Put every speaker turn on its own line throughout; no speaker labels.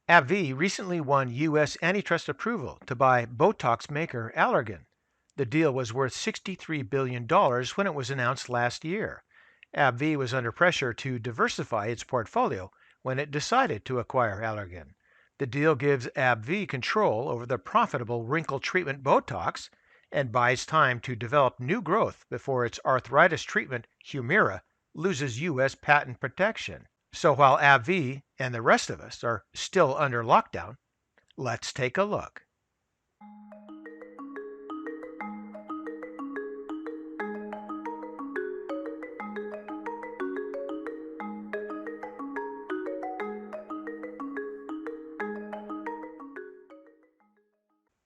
AbbVie recently won U.S. antitrust approval to buy Botox maker Allergan. The deal was worth $63 billion when it was announced last year. AbbVie was under pressure to diversify its portfolio when it decided to acquire Allergan. The deal gives AbbVie control over the profitable wrinkle treatment Botox and buys time to develop new growth before its arthritis treatment Humira loses U.S. patent protection. So while AbbVie and the rest of us are still under lockdown, let's take a look.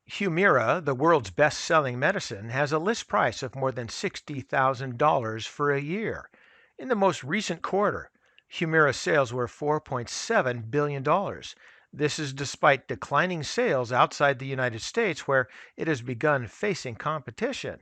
Humira, the world's best-selling medicine, has a list price of more than $60,000 for a year. In the most recent quarter, Humira sales were $4.7 billion. This is despite declining sales outside the United States, where it has begun facing competition.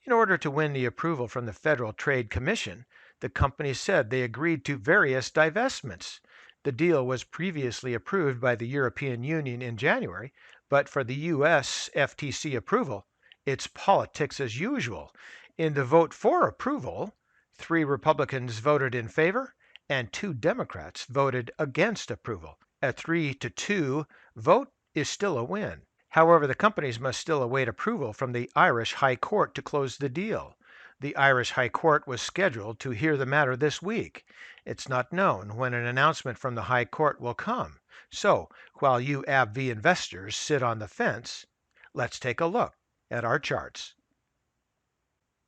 In order to win the approval from the Federal Trade Commission, the company said they agreed to various divestments. The deal was previously approved by the European Union in January, but for the U.S. FTC approval, it's politics as usual. In the vote for approval, 3 Republicans voted in favor and 2 Democrats voted against approval. A 3-2 vote is still a win. However, the companies must still await approval from the Irish High Court to close the deal. The Irish High Court was scheduled to hear the matter this week. It's not known when an announcement from the High Court will come. So, while you AbbVie investors sit on the fence, let's take a look at our charts.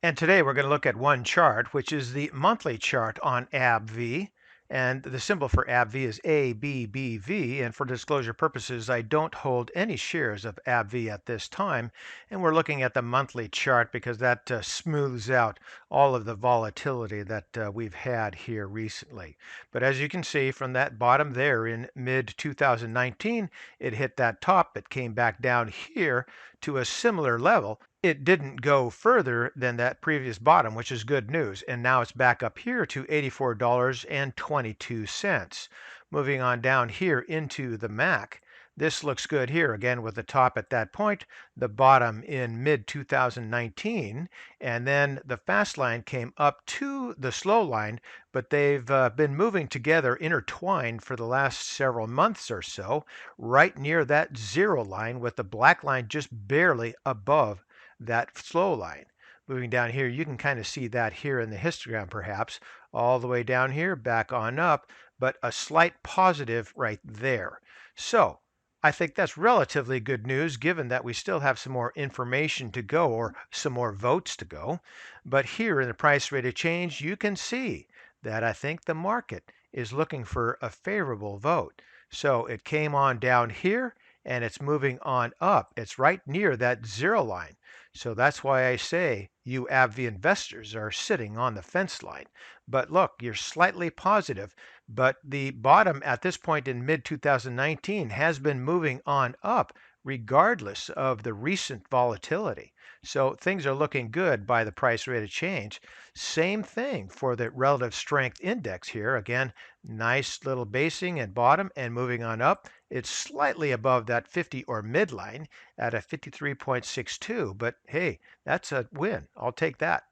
And today we're going to look at one chart, which is the monthly chart on AbbVie. And the symbol for AbbVie is ABBV. And for disclosure purposes, I don't hold any shares of AbbVie at this time. And we're looking at the monthly chart because that smooths out all of the volatility that we've had here recently. But as you can see from that bottom there in mid-2019, it hit that top. It came back down here to a similar level. It didn't go further than that previous bottom, which is good news. And now it's back up here to $84.22. Moving on down here into the MAC. This looks good here, again with the top at that point, the bottom in mid-2019, and then the fast line came up to the slow line, but they've been moving together intertwined for the last several months or so, right near that zero line with the black line just barely above that slow line. Moving down here, you can kind of see that here in the histogram perhaps, all the way down here, back on up, but a slight positive right there. So I think that's relatively good news given that we still have some more information to go or some more votes to go. But here in the price rate of change, you can see that I think the market is looking for a favorable vote. So it came on down here and it's moving on up. It's right near that zero line. So that's why I say you AbbVie investors are sitting on the fence line. But look, you're slightly positive, but the bottom at this point in mid-2019 has been moving on up regardless of the recent volatility. So things are looking good by the price rate of change. Same thing for the relative strength index here. Again, nice little basing and bottom and moving on up. It's slightly above that 50 or midline at a 53.62, but hey, that's a win. I'll take that.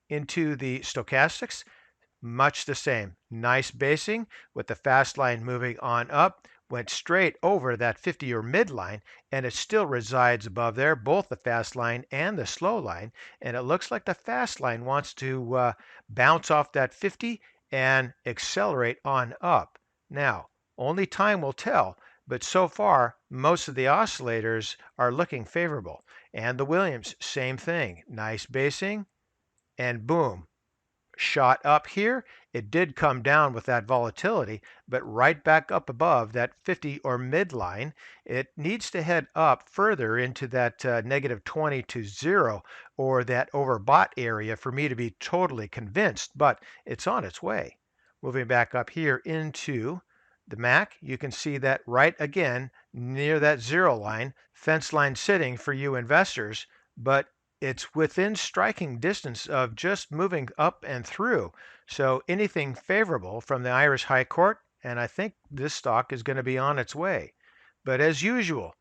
Into the stochastics, much the same. Nice basing with the fast line moving on up. Went straight over that 50 or midline, and it still resides above there, both the fast line and the slow line. And it looks like the fast line wants to bounce off that 50 and accelerate on up. Now, only time will tell, but so far, most of the oscillators are looking favorable. And the Williams, same thing. Nice basing, and boom, shot up here. It did come down with that volatility, but right back up above that 50 or midline. It needs to head up further into that negative 20 to 0 or that overbought area for me to be totally convinced, but it's on its way. Moving back up here into the MAC, you can see that right again near that zero line, fence line sitting for you investors, but it's within striking distance of just moving up and through. So anything favorable from the Irish High Court and I think this stock is going to be on its way. But as usual,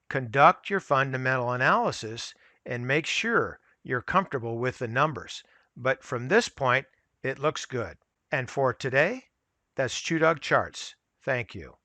conduct your fundamental analysis and make sure you're comfortable with the numbers. But from this point, it looks good. And for today, that's ChewDog Charts. Thank you.